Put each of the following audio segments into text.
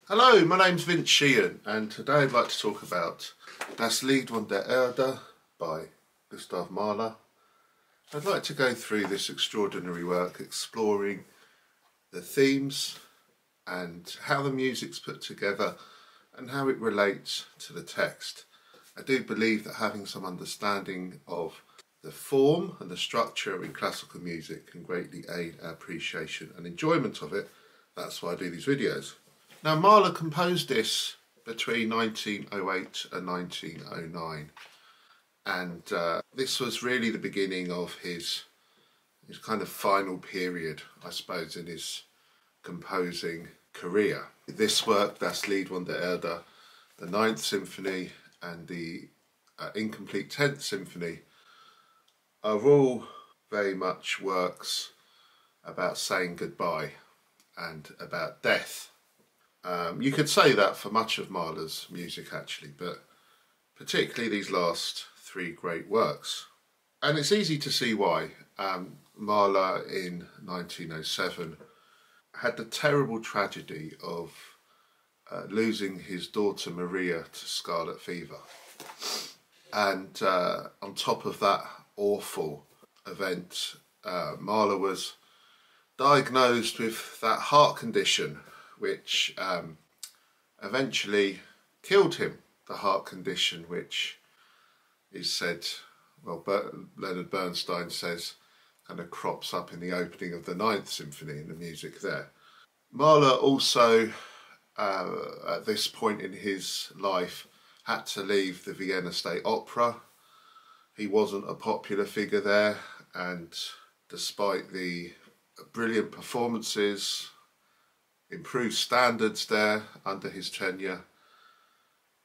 Hello, my name's Vince Sheehan and today I'd like to talk about Das Lied von der Erde by Gustav Mahler. I'd like to go through this extraordinary work exploring the themes and how the music's put together and how it relates to the text. I do believe that having some understanding of the form and the structure in classical music can greatly aid our appreciation and enjoyment of it. That's why I do these videos. Now, Mahler composed this between 1908 and 1909, and this was really the beginning of his kind of final period, I suppose, in his composing career. This work, Das Lied von der Erde, the Ninth Symphony and the incomplete 10th Symphony, are all very much works about saying goodbye and about death. You could say that for much of Mahler's music actually, but particularly these last three great works. And it's easy to see why. Mahler in 1907 had the terrible tragedy of losing his daughter Maria to scarlet fever. And on top of that awful event, Mahler was diagnosed with that heart condition which eventually killed him. The heart condition which is said, well, Leonard Bernstein says, kind of crops up in the opening of the Ninth Symphony in the music there. Mahler also, at this point in his life, had to leave the Vienna State Opera. He wasn't a popular figure there, and despite the brilliant performances, improved standards there under his tenure,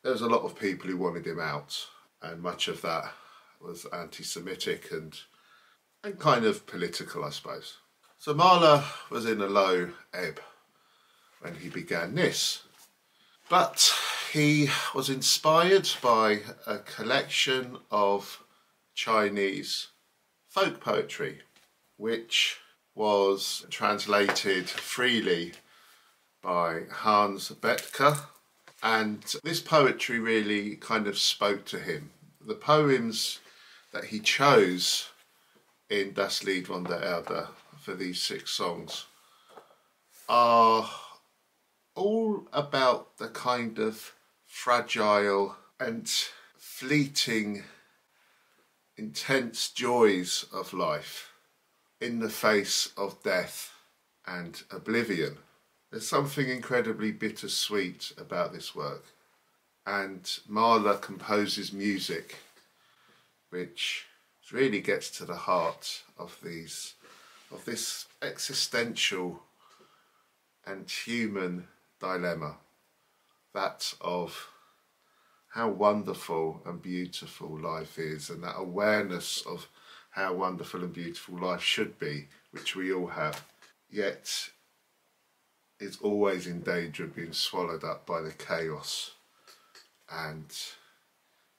there was a lot of people who wanted him out, and much of that was anti-Semitic and kind of political, I suppose. So Mahler was in a low ebb when he began this, but he was inspired by a collection of Chinese folk poetry, which was translated freely by Hans Betke, and this poetry really kind of spoke to him. The poems that he chose in Das Lied von der Erde for these 6 songs are all about the kind of fragile and fleeting, intense joys of life in the face of death and oblivion. There's something incredibly bittersweet about this work, and Mahler composes music which really gets to the heart of this existential and human dilemma, that of how wonderful and beautiful life is, and that awareness of how wonderful and beautiful life should be, which we all have, yet is always in danger of being swallowed up by the chaos and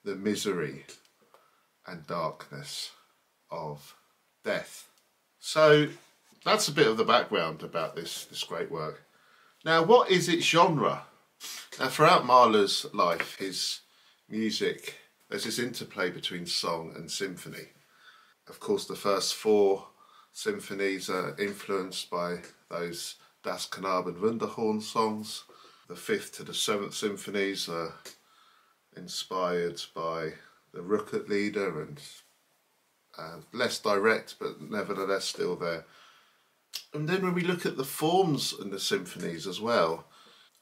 the misery and darkness of death. So that's a bit of the background about this great work. Now, what is its genre? Now, throughout Mahler's life, his music, there's this interplay between song and symphony. Of course, the first 4 symphonies are influenced by those Das Knaben Wunderhorn songs. The 5th to the 7th symphonies are inspired by the Ruckert-Lieder and less direct, but nevertheless still there. And then when we look at the forms in the symphonies as well,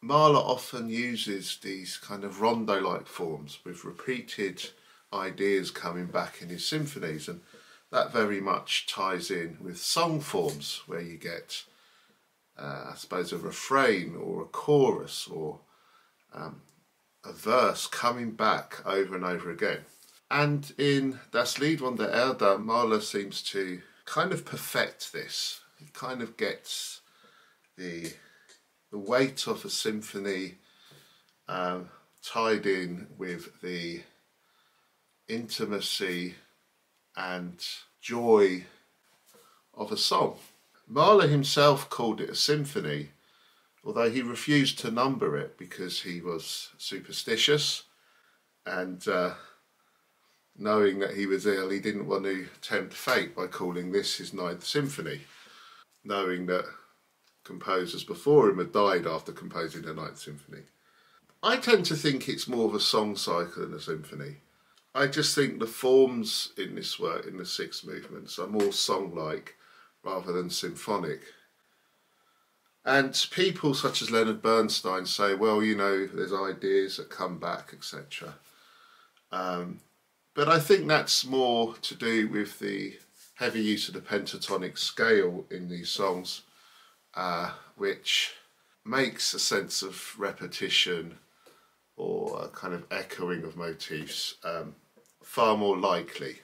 Mahler often uses these kind of rondo-like forms with repeated ideas coming back in his symphonies, and that very much ties in with song forms where you get I suppose a refrain or a chorus or a verse coming back over and over again. And in Das Lied von der Erde, Mahler seems to kind of perfect this. He kind of gets the weight of a symphony tied in with the intimacy and joy of a song. Mahler himself called it a symphony, although he refused to number it because he was superstitious, and knowing that he was ill, he didn't want to tempt fate by calling this his Ninth Symphony, knowing that composers before him had died after composing the Ninth Symphony. I tend to think it's more of a song cycle than a symphony. I just think the forms in this work, in the six movements, are more song-like rather than symphonic. And people such as Leonard Bernstein say, well, you know, there's ideas that come back, etc. But I think that's more to do with the heavy use of the pentatonic scale in these songs, which makes a sense of repetition or a kind of echoing of motifs far more likely.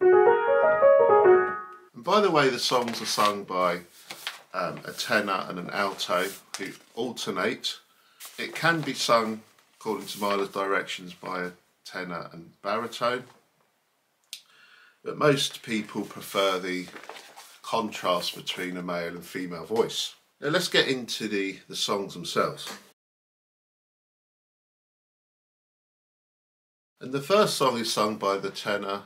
And by the way, the songs are sung by a tenor and an alto who alternate. It can be sung, according to Mahler's directions, by a tenor and baritone, but most people prefer the contrast between a male and female voice. Now let's get into the songs themselves. And the first song is sung by the tenor,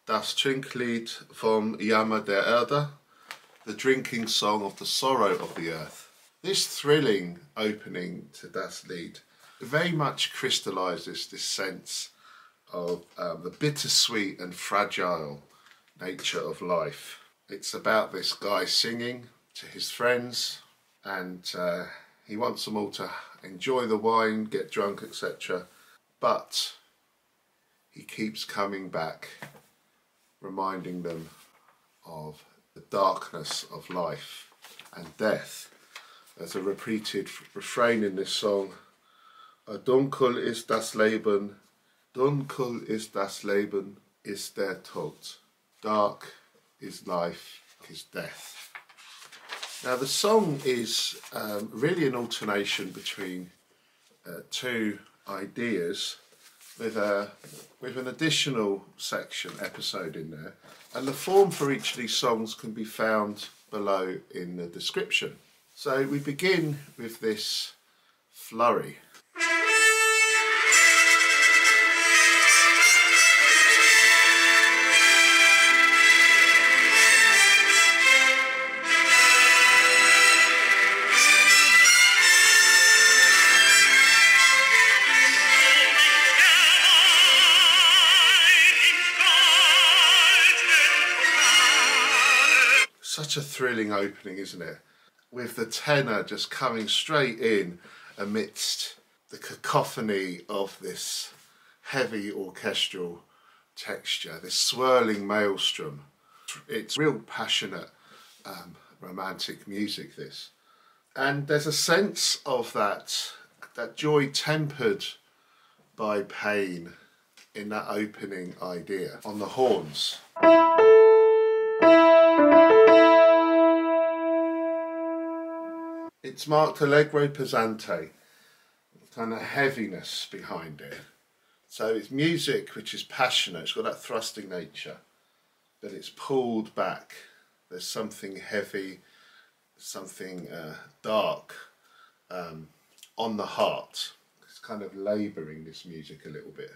Das Trinklied vom Jammer der Erde, the drinking song of the sorrow of the earth. This thrilling opening to Das Lied very much crystallises this sense of the bittersweet and fragile nature of life. It's about this guy singing to his friends, and he wants them all to enjoy the wine, get drunk, etc. But he keeps coming back, reminding them of the darkness of life and death. There's a repeated refrain in this song, Dunkel ist das Leben, dunkel ist das Leben, ist der Tod. Dark is life, is death. Now the song is really an alternation between two ideas with an additional section, episode in there, and the form for each of these songs can be found below in the description. So we begin with this flurry. Such a thrilling opening, isn't it? With the tenor just coming straight in amidst the cacophony of this heavy orchestral texture, this swirling maelstrom. It's real passionate, romantic music, this. And there's a sense of that joy tempered by pain in that opening idea on the horns. It's marked allegro pesante, kind of heaviness behind it. So it's music which is passionate, it's got that thrusting nature, but it's pulled back. There's something heavy, something dark on the heart. It's kind of labouring this music a little bit.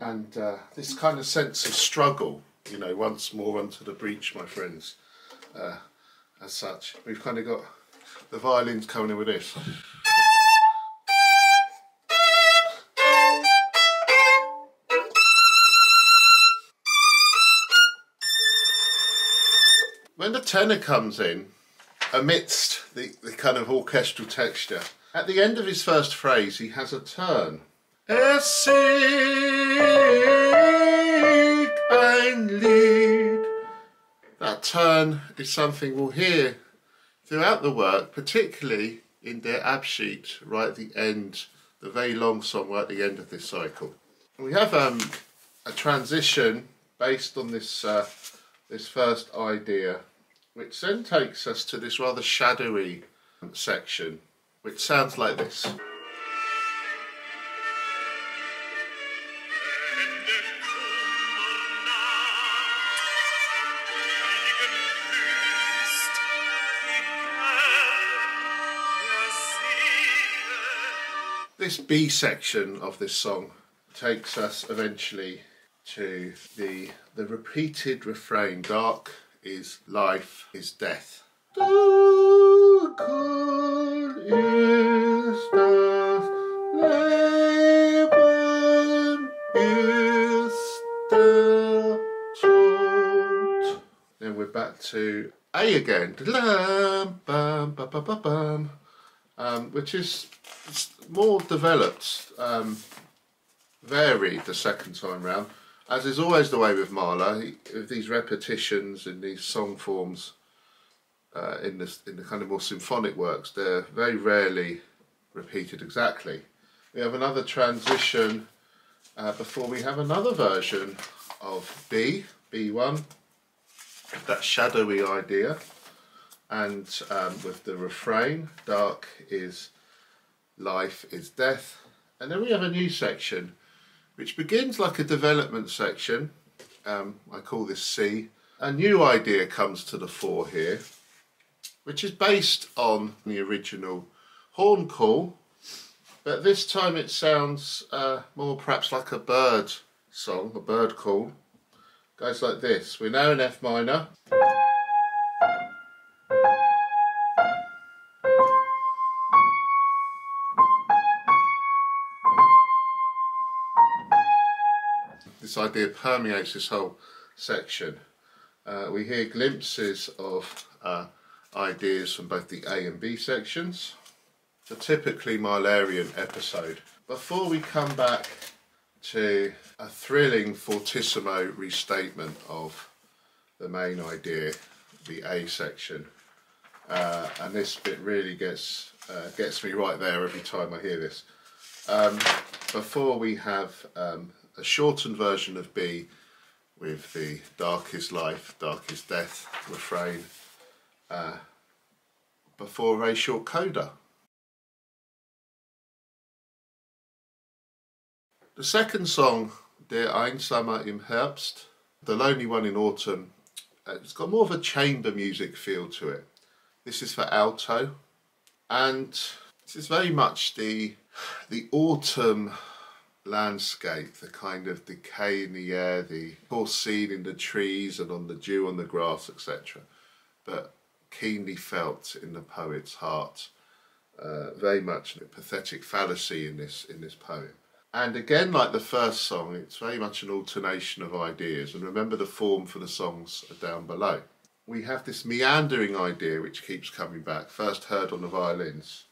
And this kind of sense of struggle, you know, once more onto the breach, my friends, as such. We've kind of got the violins coming in with this. When the tenor comes in, amidst the kind of orchestral texture, at the end of his first phrase he has a turn. Es singt ein Lied. That turn is something we'll hear throughout the work, particularly in Der Abschied, right at the end, the very long song right at the end of this cycle. We have a transition based on this this first idea, which then takes us to this rather shadowy section, which sounds like this. This B section of this song takes us eventually to the repeated refrain, dark is life is death. Dark is death, Leben ist der Tod. Then we're back to A again, which is more developed, varied the second time round, as is always the way with Mahler. These repetitions in these song forms, in the kind of more symphonic works, they're very rarely repeated exactly. We have another transition before we have another version of B1, that shadowy idea, and with the refrain, dark is life is death. And then we have a new section which begins like a development section. I call this C. A new idea comes to the fore here, which is based on the original horn call, but this time it sounds more perhaps like a bird song, a bird call. Goes like this. We're now in F minor. This idea permeates this whole section. We hear glimpses of ideas from both the A and B sections. It's a typically Mahlerian episode. Before we come back to a thrilling fortissimo restatement of the main idea, the A section, and this bit really gets me right there every time I hear this. Before we have a shortened version of B with the dark is life, dark is death refrain, before a very short coda. The second song, Der Einsame im Herbst, the lonely one in autumn, it's got more of a chamber music feel to it. This is for alto, and this is very much the autumn landscape, the kind of decay in the air, the coarse seen in the trees and on the dew on the grass, etc. But keenly felt in the poet's heart. Very much a pathetic fallacy in this poem. And again, like the first song, it's very much an alternation of ideas. And remember, the form for the songs are down below. We have this meandering idea which keeps coming back, first heard on the violins.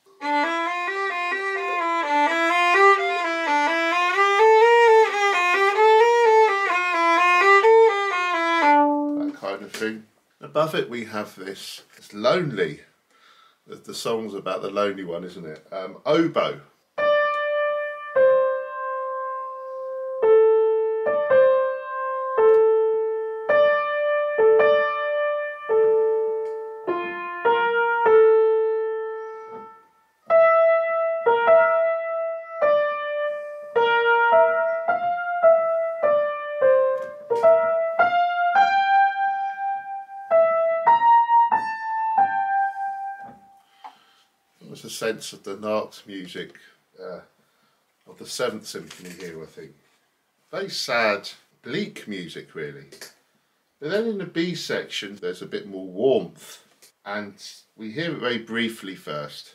That kind of thing. Above it we have this, it's lonely. The song's about the lonely one, isn't it? Oboe. There's a sense of the Nacht music of the Seventh Symphony here, I think. Very sad, bleak music, really. But then in the B section, there's a bit more warmth, and we hear it very briefly first.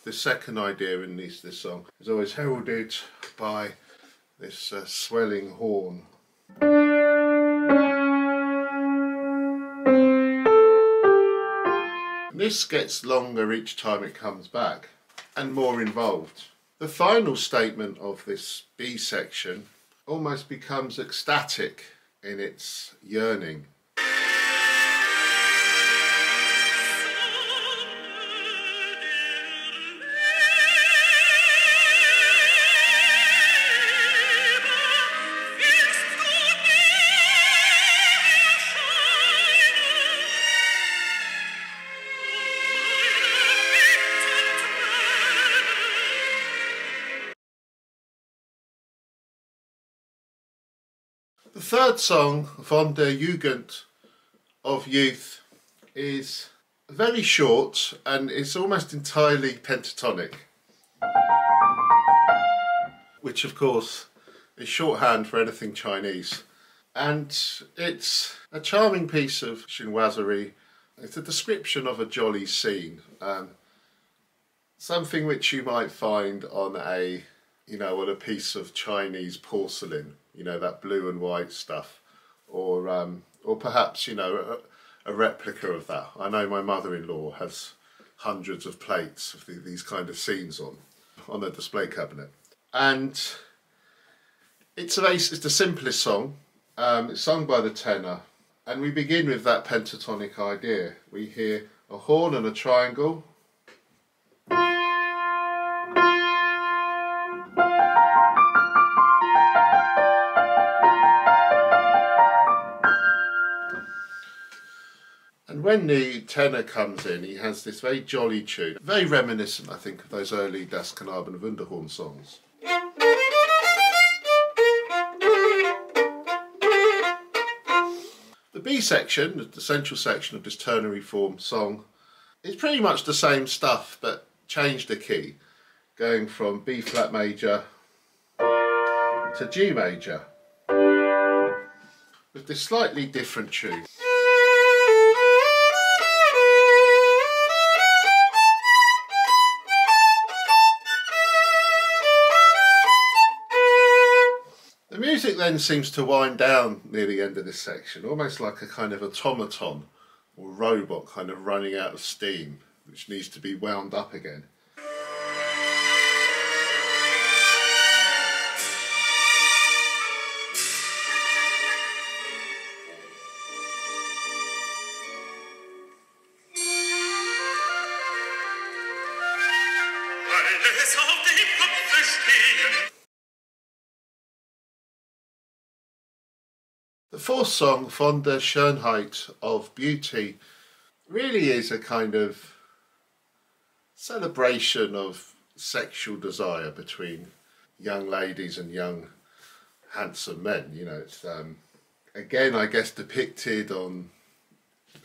The second idea in this song is always heralded by this swelling horn. And this gets longer each time it comes back and more involved. The final statement of this B section almost becomes ecstatic in its yearning. third song, von der Jugend, of youth, is very short and it's almost entirely pentatonic, which of course is shorthand for anything Chinese. And it's a charming piece of chinoiserie. It's a description of a jolly scene, something which you might find on a, on a piece of Chinese porcelain, that blue and white stuff, or perhaps, a replica of that. I know my mother-in-law has hundreds of plates of these kind of scenes on a display cabinet. And it's the simplest song. It's sung by the tenor, and we begin with that pentatonic idea. We hear a horn and a triangle, and when the tenor comes in, he has this very jolly tune, very reminiscent, I think, of those early Das Knaben Wunderhorn songs. The B section, the central section of this ternary form song, is pretty much the same stuff but changed the key, going from B flat major to G major with this slightly different tune. The music then seems to wind down near the end of this section, almost like a kind of automaton or robot kind of running out of steam, which needs to be wound up again. The fourth song, von der Schönheit, of beauty, really is a kind of celebration of sexual desire between young ladies and young handsome men. It's again, I guess, depicted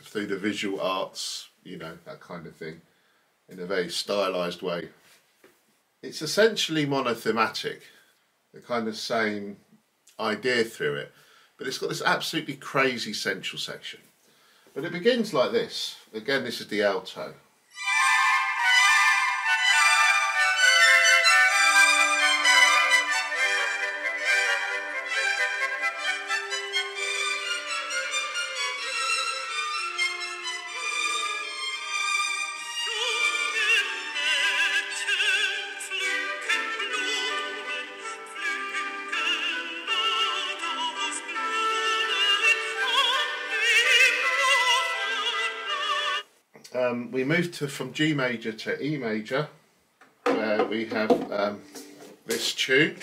through the visual arts, that kind of thing, in a very stylised way. It's essentially monothematic, the kind of same idea through it. But it's got this absolutely crazy central section. But it begins like this. Again, this is the alto. We move from G major to E major, where we have this tune.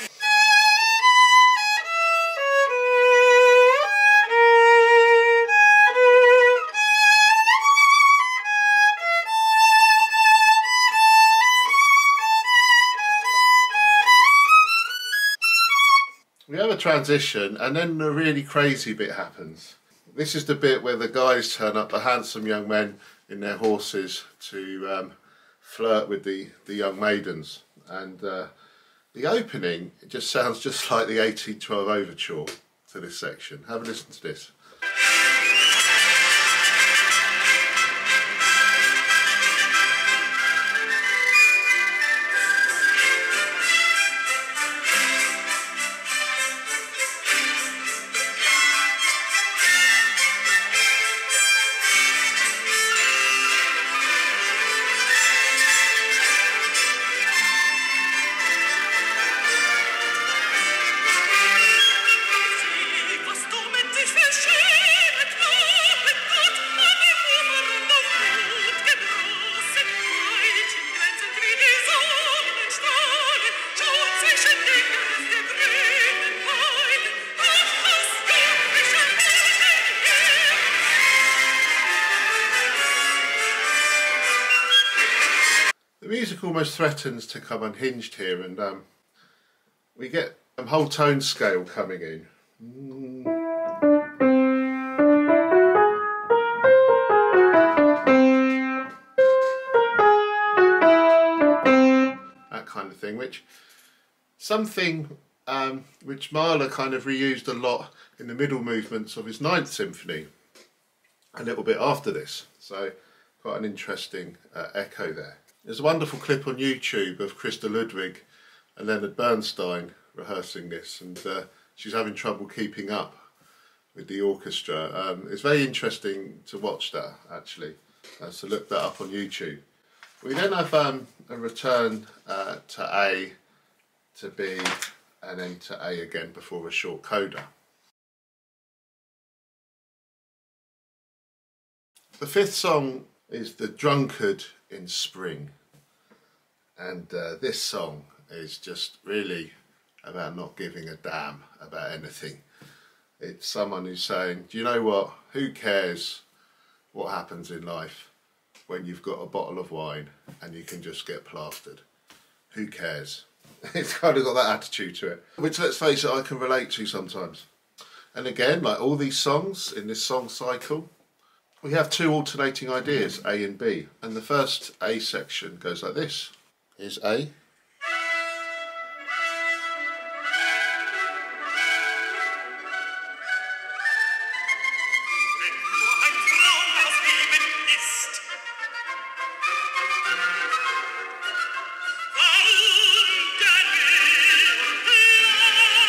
We have a transition, and then the really crazy bit happens. This is the bit where the guys turn up, the handsome young men in their horses, to flirt with the young maidens. And the opening, it just sounds just like the 1812 overture to this section. Have a listen to this. The music almost threatens to come unhinged here, and we get a whole tone scale coming in. thing, which which Mahler kind of reused a lot in the middle movements of his Ninth Symphony, a little bit after this. So quite an interesting echo there. There's a wonderful clip on YouTube of Christa Ludwig and Leonard Bernstein rehearsing this, and she's having trouble keeping up with the orchestra. It's very interesting to watch that, actually, so look that up on YouTube. We then have a return to A, to B, and then to A again before a short coda. The fifth song is The Drunkard in Spring, and this song is just really about not giving a damn about anything. It's someone who's saying, do you know what, who cares what happens in life when you've got a bottle of wine and you can just get plastered? Who cares? It's kind of got that attitude to it, which, let's face it, I can relate to sometimes. And again, like all these songs in this song cycle, we have two alternating ideas, A and B. And the first A section goes like this. Here's A.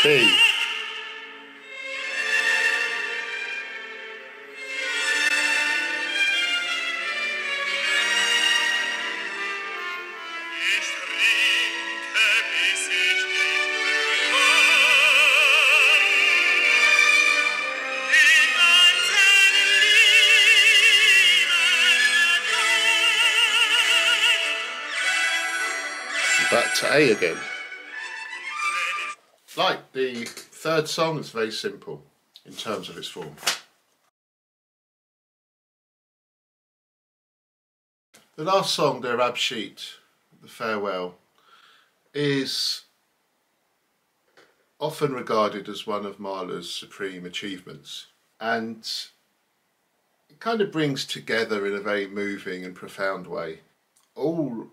B. Back to A again. Like the third song, it's very simple in terms of its form. The last song, Der Abschied, the farewell, is often regarded as one of Mahler's supreme achievements, and it kind of brings together in a very moving and profound way all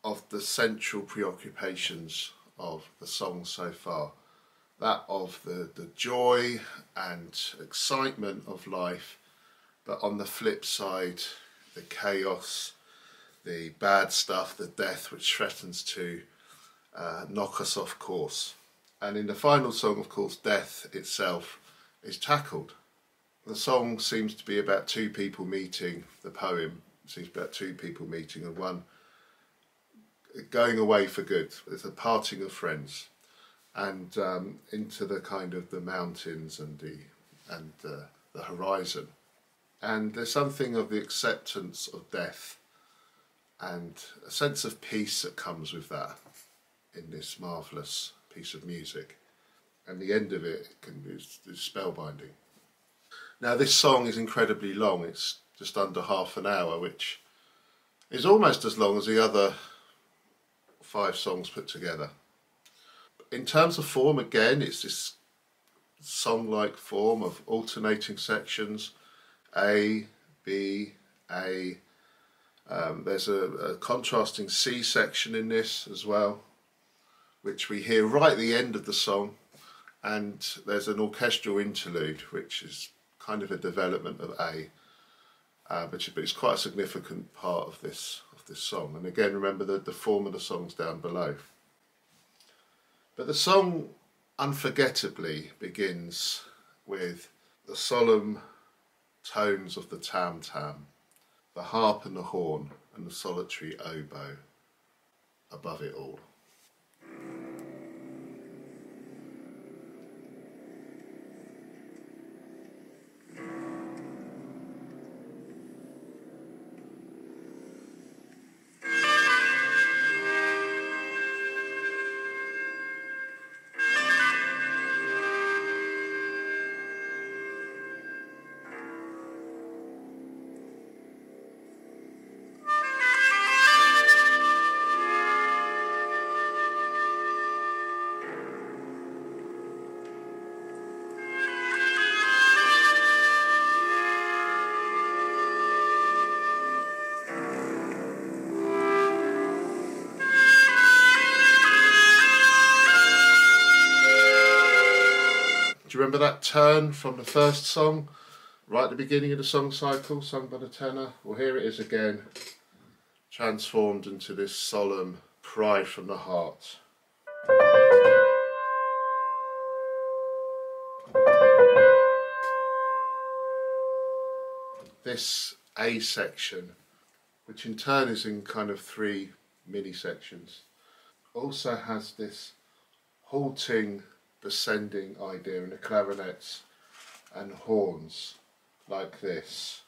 of the central preoccupations of the song so far. That of the joy and excitement of life, but on the flip side, the chaos, the bad stuff, the death which threatens to knock us off course. And in the final song, of course, death itself is tackled. The song seems to be about two people meeting, the poem seems about two people meeting, and one going away for good. It's a parting of friends, and into the kind of the mountains and the horizon. And there's something of the acceptance of death and a sense of peace that comes with that in this marvellous piece of music. And the end of it is spellbinding. Now, this song is incredibly long. It's just under half an hour, which is almost as long as the other 5 songs put together. In terms of form, again, it's this song-like form of alternating sections, A, B, A. There's a contrasting C section in this as well, which we hear right at the end of the song, and there's an orchestral interlude, which is kind of a development of A, but it's quite a significant part of this song. And again, remember the form of the song's down below. But the song unforgettably begins with the solemn tones of the tam-tam, the harp and the horn, and the solitary oboe above it all. remember that turn from the first song, right at the beginning of the song cycle, sung by the tenor? Well, here it is again, transformed into this solemn cry from the heart. This A section, which in turn is in kind of 3 mini sections, also has this halting, descending idea in the clarinets and horns, like this.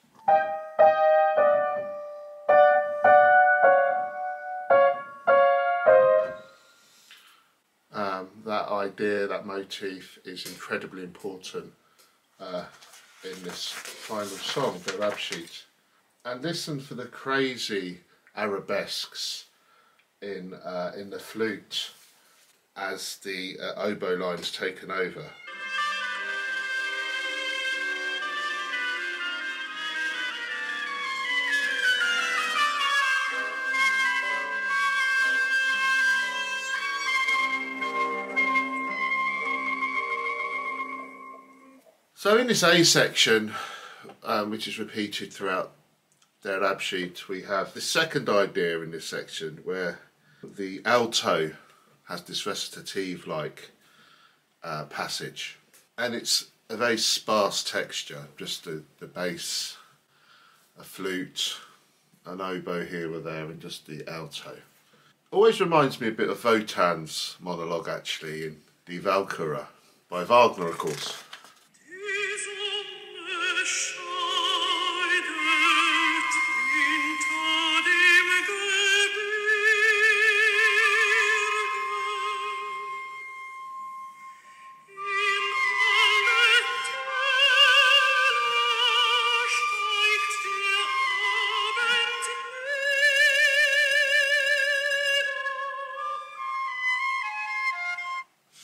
That idea, that motif, is incredibly important in this final song, der Abschied. And listen for the crazy arabesques in the flute as the oboe line's taken over. So in this A section, which is repeated throughout der Abschied, we have the second idea in this section where the alto has this recitative-like passage, and it's a very sparse texture, just the bass, a flute, an oboe here or there, and just the alto. Always reminds me a bit of Wotan's monologue, actually, in Die Walküre, by Wagner, of course.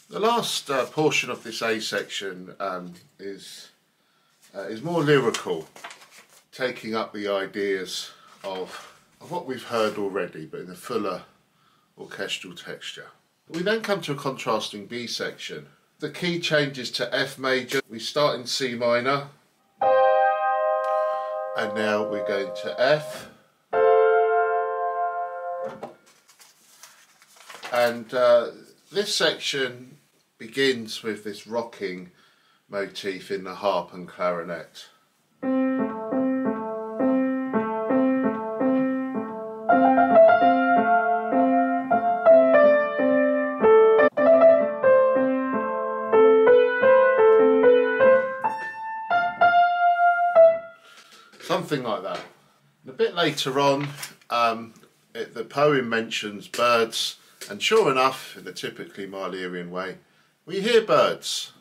The last portion of this A section is more lyrical, taking up the ideas of what we've heard already, but in a fuller orchestral texture. We then come to a contrasting B section. The key changes to F major. We start in C minor, and now we're going to F. And this section begins with this rocking motif in the harp and clarinet. Something like that. And a bit later on, the poem mentions birds, and sure enough, in a typically Mahlerian way, we hear birds.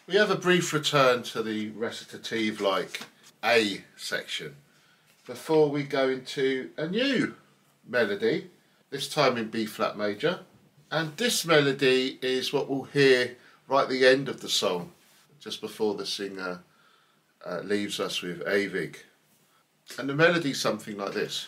We have a brief return to the recitative-like A section before we go into a new melody, this time in B flat major, and this melody is what we'll hear right at the end of the song, just before the singer leaves us with Ewig. And the melody is something like this.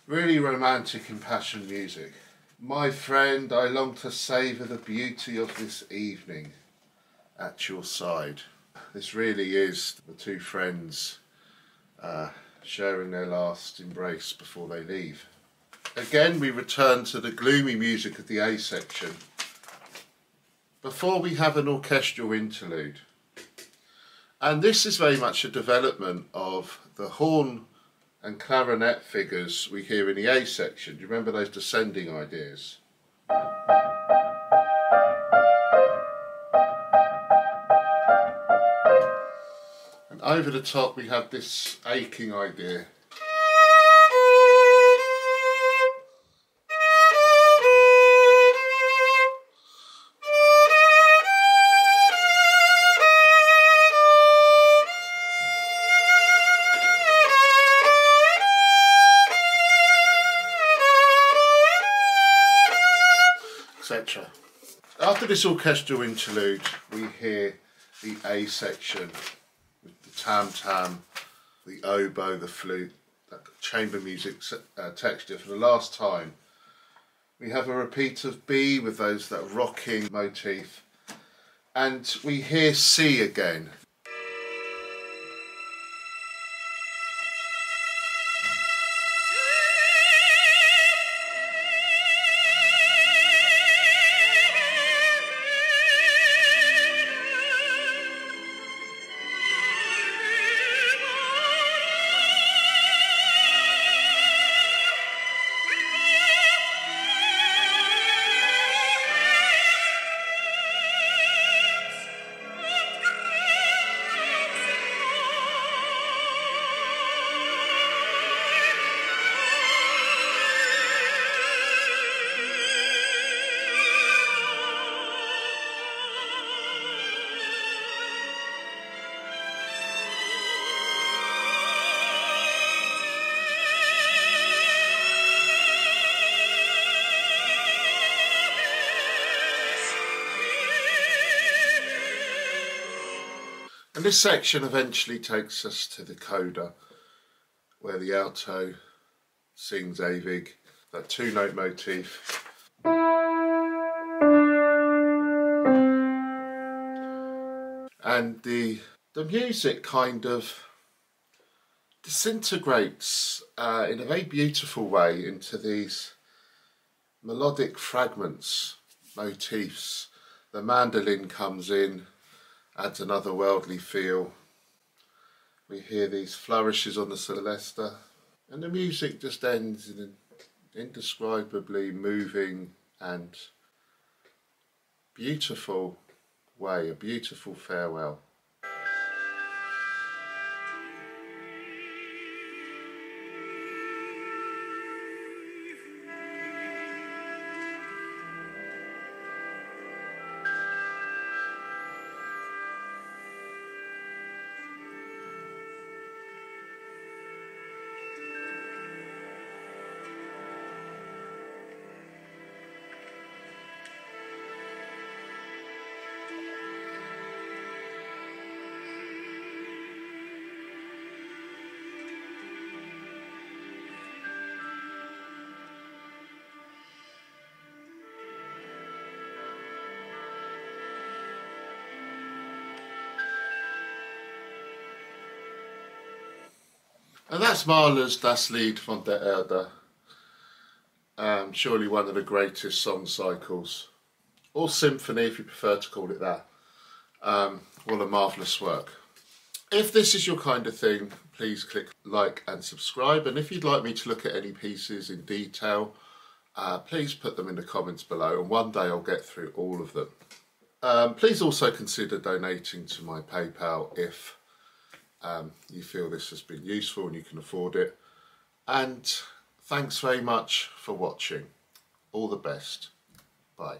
Really romantic, impassioned music. My friend, I long to savour the beauty of this evening at your side. This really is the two friends sharing their last embrace before they leave. Again, we return to the gloomy music of the A section before we have an orchestral interlude. And this is very much a development of the horn and clarinet figures we hear in the A section. Do you remember those descending ideas? And over the top we have this aching idea. Etc. After this orchestral interlude, we hear the A section with the tam-tam, the oboe, the flute, that chamber music texture for the last time. We have a repeat of B with that rocking motif, and we hear C again. And this section eventually takes us to the Coda, where the alto sings Ewig, that two-note motif. And the music kind of disintegrates in a very beautiful way into these melodic fragments, motifs. The mandolin comes in, adds another worldly feel. We hear these flourishes on the celesta, and the music just ends in an indescribably moving and beautiful way, a beautiful farewell. And that's Mahler's Das Lied von der Erde. Surely one of the greatest song cycles, or symphony if you prefer to call it that. What a marvellous work. If this is your kind of thing, please click like and subscribe, and if you'd like me to look at any pieces in detail, please put them in the comments below, and one day I'll get through all of them. Please also consider donating to my PayPal if you feel this has been useful and you can afford it. And thanks very much for watching. All the best. Bye.